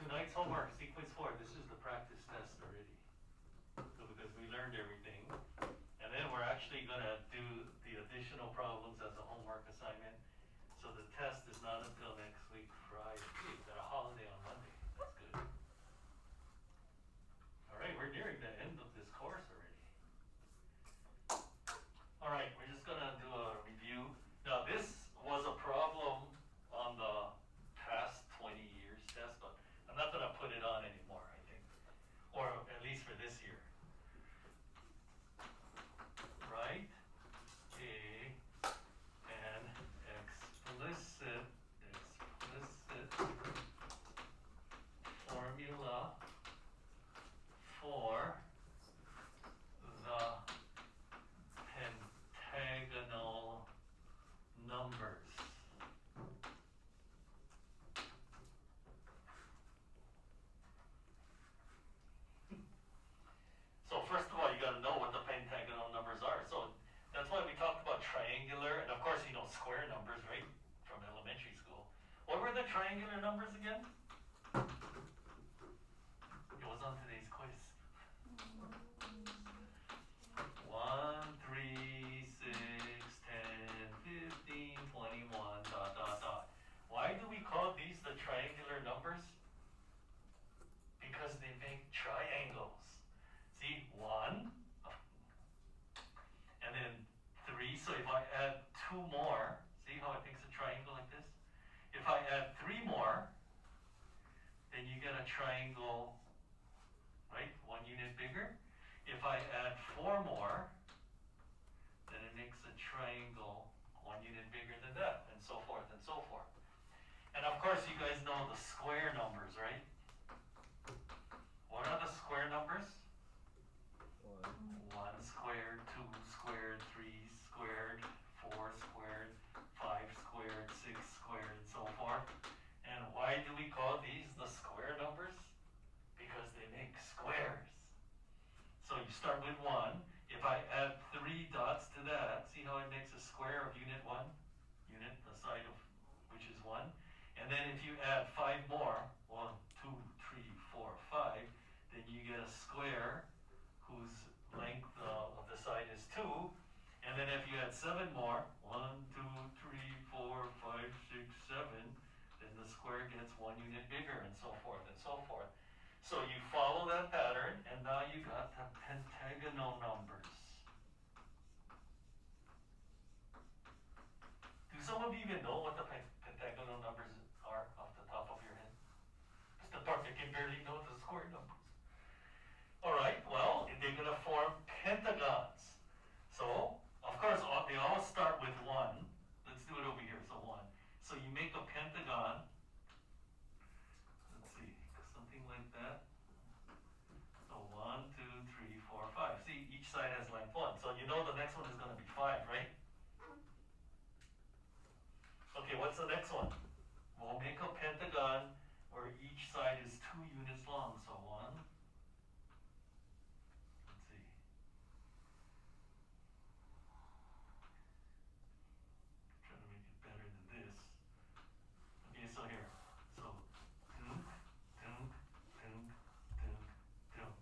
tonight's homework, sequence 4, this is the practice test already. So because we learned everything, and then we're actually going to do the additional problems as a homework assignment. So the test is not until next week, Friday. We've got a holiday on Monday. That's good. All right, we're nearing the end of this course already. All right, we're just going to do a review. Now, this was a problem on the past 20 years test, but I'm not going to put it on anymore, I think, or at least for this year. Right? An explicit formula for the pentagonal numbers. So first of all, you got to know what the pentagonal numbers are. So that's why we talked about triangular, and of course you know square numbers, right, from elementary school. What were the triangular numbers again? It was on today's quiz. 1, 3, 6, 10, 15, 21, ... Why do we call these the triangular numbers? Because they make triangles. See, 1, and then 3, so if I add 2 more, see how it makes a triangle like this? If I add 3 more, then you get a triangle, right, 1 unit bigger. If I add 4 more, then it makes a triangle 1 unit bigger than that, and so forth and so forth. And of course you guys know the square numbers, right? What are the square numbers? 1 squared, 2 squared, 3 squared, 4 squared, 5 squared, 6 squared, and so forth. And why do we call these the square numbers? Because they make squares. So you start with 1. If I add 3 dots to that, see how it makes a square of unit 1? Unit, the side of which is 1. And then if you add 5 more, 1, 2, 3, 4, 5, then you get a square whose length of the side is 2. And then if you add 7 more, 1, 2, 3, 4, 5, 6, 7, then the square gets 1 unit bigger, and so forth and so forth. So you follow that pattern, and now you got the pentagonal numbers. Do some of you even know what the pentagonal numbers are off the top of your head? Just the part that can barely know the square numbers. All right, well, they're going to form pentagons. So, of course, they all start with 1. Let's do it over here, so 1. So you make a pentagon. Let's see, something like that. So 1, 2, 3, 4, 5. See, each side has length 1. So you know the next one is going to be 5, right? Okay, what's the next one? We'll make a pentagon where each side is 2 units long. So 1. Let's see. I'm trying to make it better than this. Okay, so here. So, dunk, dunk, dunk, dunk, dunk.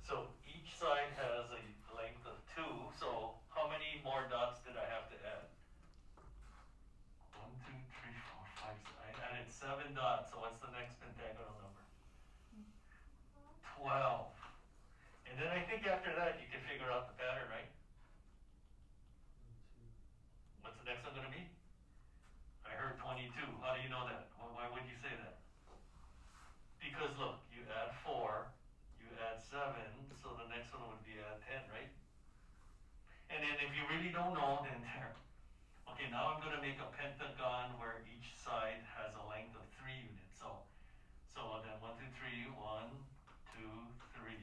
So each side has a length of 2. So how many more dots did I have to add? 1, 2, 3, 4, 5. I added 7 dots. So what's the next pentagonal number? 12. And then I think after that you can figure out the pattern, right? What's the next one going to be? I heard 22. How do you know that? Why would you say that? Because look, you add 4, you add 7, so the next one would be add 10, right? And then if you really don't know, then there. Okay, now I'm going to make a pentagon where each side has a length of 3 units. So then 1, 2, 3, 1, 2, 3,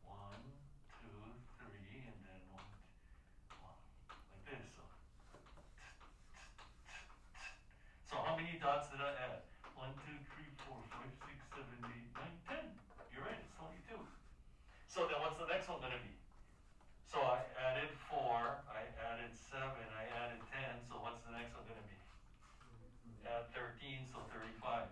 1, 2, 3, and then 1, 1, like this. So how many dots did I add? 1, 2, 3, 4, 5, 6, 7, 8, 9, 10. You're right, it's 22. So then what's the next one going to be? So I added 4, I added 7, I added 10, so what's the next one going to be? Add 13, so 35.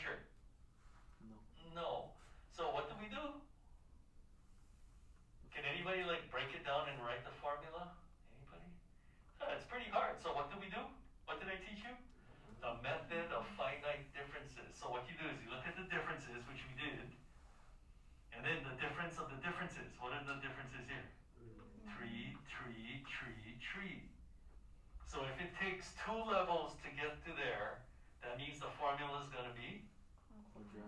answer? No. No. So what do we do? Can anybody like break it down and write the formula? Anybody? It's pretty hard. So what do we do? What did I teach you? The method of finite differences. So what you do is you look at the differences, which we did, and then the difference of the differences. What are the differences here? 3, 3, 3, 3. So if it takes 2 levels to get to there, that means the formula is going to be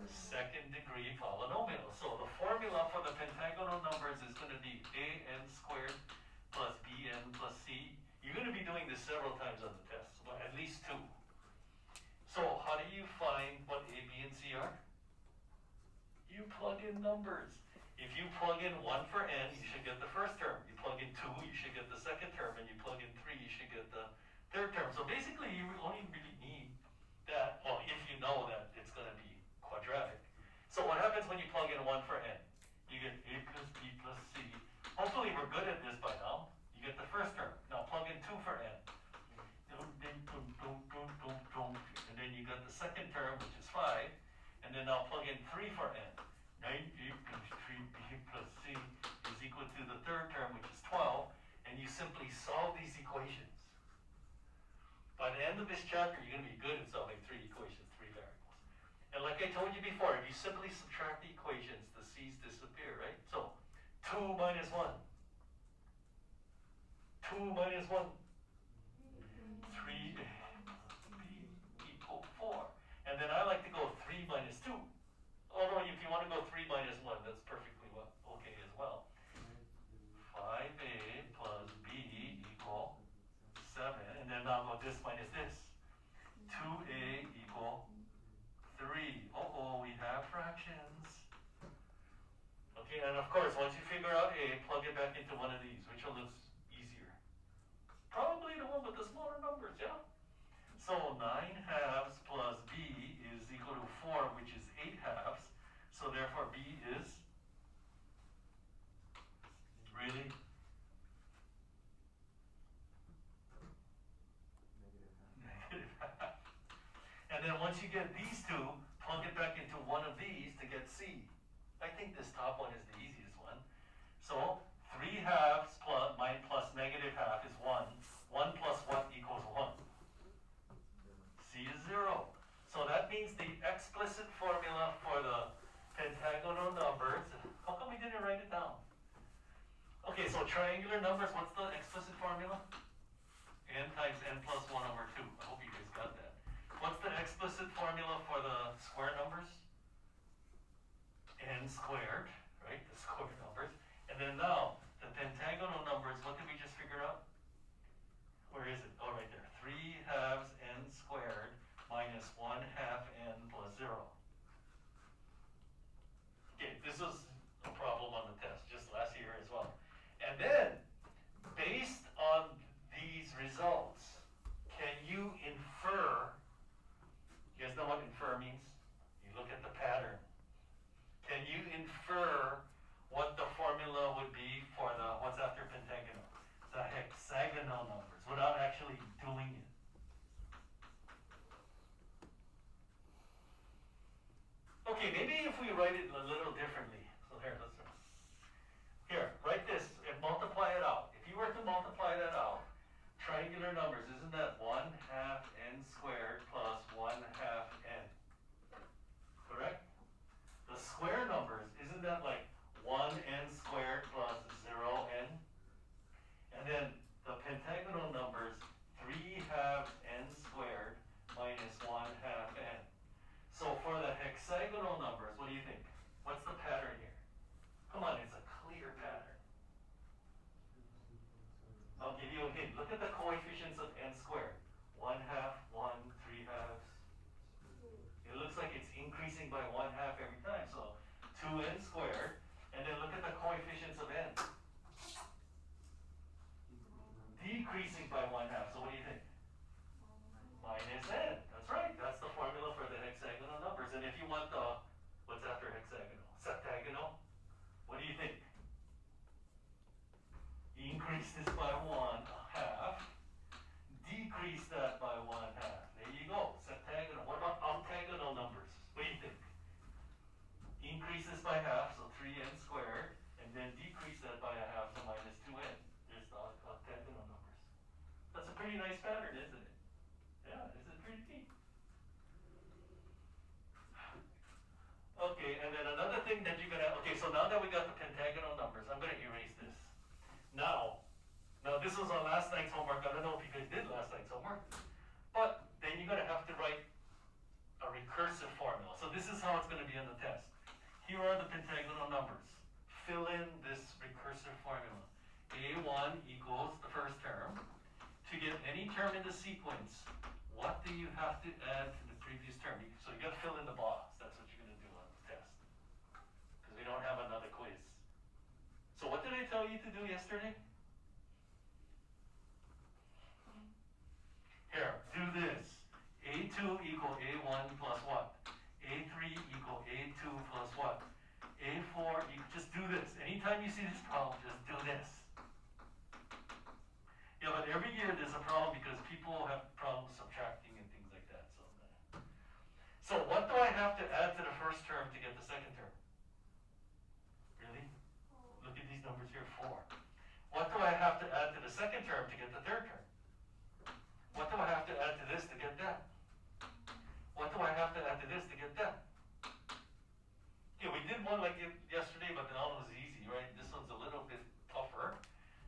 second degree polynomial. So the formula for the pentagonal numbers is going to be an squared plus bn plus c. You're going to be doing this several times on the test, well, at least 2. So how do you find what a, b, and c are? You plug in numbers. If you plug in 1 for n, you should get the first term. You plug in 2, you should get the second term. And you plug in 3, you should get the third term. So basically, you only really need that, well, if you know that it's going to be quadratic. So what happens when you plug in 1 for n? You get a plus b plus c. Hopefully, we're good at this by now. You get the first term. Now plug in 2 for n. And then you got the second term, which is 5. And then now plug in 3 for n. 9a plus 3b plus c is equal to the third term, which is 12. And you simply solve these equations. By the end of this chapter, you're going to be good at solving 3 equations, 3 variables. And like I told you before, if you simply subtract the equations, the c's disappear, right? So 2 minus 1. 2 minus 1. 3b equal 4. And then I like to go 3 minus 2. Although if you want to go 3 minus 1, that's perfectly okay as well. 5a plus b equal 7. And then I'll go this minus this. 2a equal 3. Uh-oh, we have fractions. Okay, and of course, once you figure out a, plug it back into one of these. Which one looks easier? Probably the one with the smaller numbers, yeah? So 9 halves plus b is equal to 4, which is 8 halves. So therefore b is really negative half. And then once you get these two, plug it back into one of these to get c. I think this top one is the easiest one. So 3 halves plus mine plus negative half is 1. 1 plus what equals 1? C is 0. So that means the explicit formula for the pentagonal numbers, how come we didn't write it down? Okay, so triangular numbers, what's the explicit formula? N times n plus 1 over 2. I hope you guys got that. What's the explicit formula for the square numbers? N squared, right? The square numbers. And then now, the pentagonal numbers, what did we just figure out? Where is it? Oh, right there. 3 halves n squared minus 1 half n plus 0. Okay, this was a problem on the test just last year as well. And then, based on these results, can you infer? You guys know what infer means? You look at the pattern. Can you infer what the formula would be for the, what's after pentagonal? The hexagonal numbers, without actually doing it. Okay, maybe if we write it a little differently. So here, write this and multiply it out. If you were to multiply that out, triangular numbers, isn't that 1 half n squared plus 1 half n? Correct? The square numbers, isn't that like 1n squared plus 0n? And then the pentagonal numbers, 3 halves n squared minus 1 half n. So for the hexagonal numbers, what do you think? What's the pattern here? Come on, it's a clear pattern. I'll give you a hint. Look at the coefficients of n squared. 1 half, 1, 3 halves. It looks like it's increasing by 1 half every time. So 2n squared. And then look at the coefficients of n. Decreasing by 1 half. So what do you think? Minus n. That's right. That's the formula for the hexagonal numbers. And if you want the, what's after hexagonal? Septagonal? What do you think? Increase this by 1 half. Decrease that by 1 half. There you go. Septagonal. What about octagonal numbers? What do you nice pattern, isn't it? Yeah, this is pretty neat. Okay, and then another thing that you're gonna, okay, so now that we got the pentagonal numbers, I'm gonna erase this. Now this was on last night's homework. I don't know if you guys did last night's homework, but then you're gonna have to write a recursive formula. So this is how it's gonna be on the test. Here are the pentagonal numbers. Fill in this recursive formula. A1 equals the first term. To get any term in the sequence, what do you have to add to the previous term? So you gotta fill in the box. That's what you're gonna do on the test. Because we don't have another quiz. So what did I tell you to do yesterday? Here, do this. A2 equal A1 plus what? A3 equal A2 plus what? A4 equal, just do this. Anytime you see this problem, just do this. Yeah, but every year there's a problem because people have problems subtracting and things like that. So what do I have to add to the first term to get the second term? Really? Look at these numbers here, 4. What do I have to add to the second term to get the third term? What do I have to add to this to get that? What do I have to add to this to get that? Yeah, we did one like it yesterday, but that one was easy, right? This one's a little bit tougher.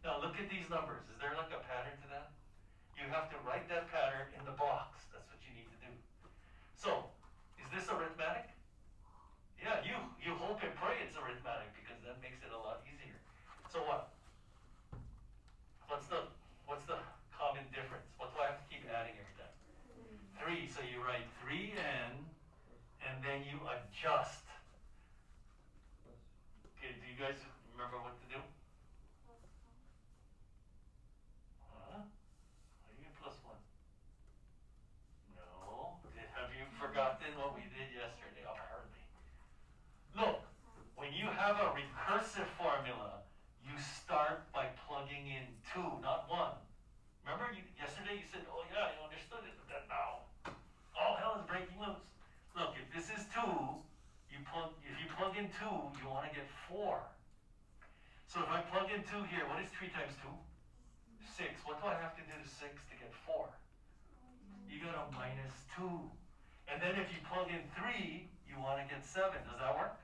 Now look at these numbers. Is there like a pattern to that? You have to write that pattern in the box. That's what you need to do. So, is this arithmetic? Yeah, you hope and pray it's arithmetic because that makes it a lot easier. So what? What's the common difference? What do I have to keep adding every time? 3, so you write 3n, and then you adjust. Okay, do you guys remember what to do? Huh? How do you get +1? No. Have you forgotten what we did yesterday? Apparently. Look, when you have a recursive formula, you start by plugging in 2, not 1. Remember, yesterday you said, oh yeah, you understood it, but then now, all hell is breaking loose. Look, if this is 2, if you plug in 2, you want to get 4. So if I plug in 2 here, what is 3 times 2? 6. What do I have to do to 6 to get 4? You got a -2. And then if you plug in 3, you want to get 7. Does that work?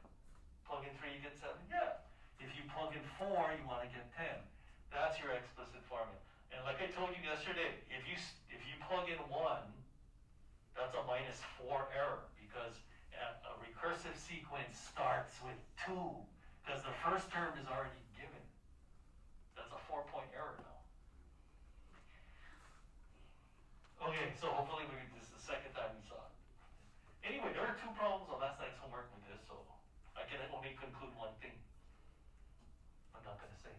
Plug in 3, you get 7? Yeah. If you plug in 4, you want to get 10. That's your explicit formula. And like I told you yesterday, if you plug in 1, that's a -4 error because a recursive sequence starts with 2 because the first term is already given. That's a 4-point error now. Okay, so hopefully this is the second time we saw it. Anyway, there are 2 problems on last night's homework with this, so I can only conclude one thing. I'm not going to say.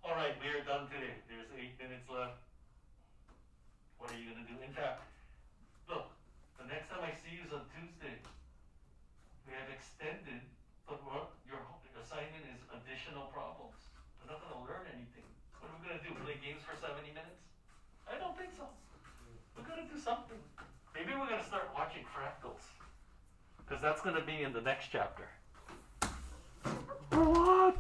All right, we are done today. There's 8 minutes left. What are you going to do? In fact, look, the next time I see you is on Tuesday. We have extended, but your assignment is additional problems. We're not going to learn anything. What are we going to do? Play games for 70 minutes? I don't think so. We're going to do something. Maybe we're going to start watching fractals. Because that's going to be in the next chapter. What?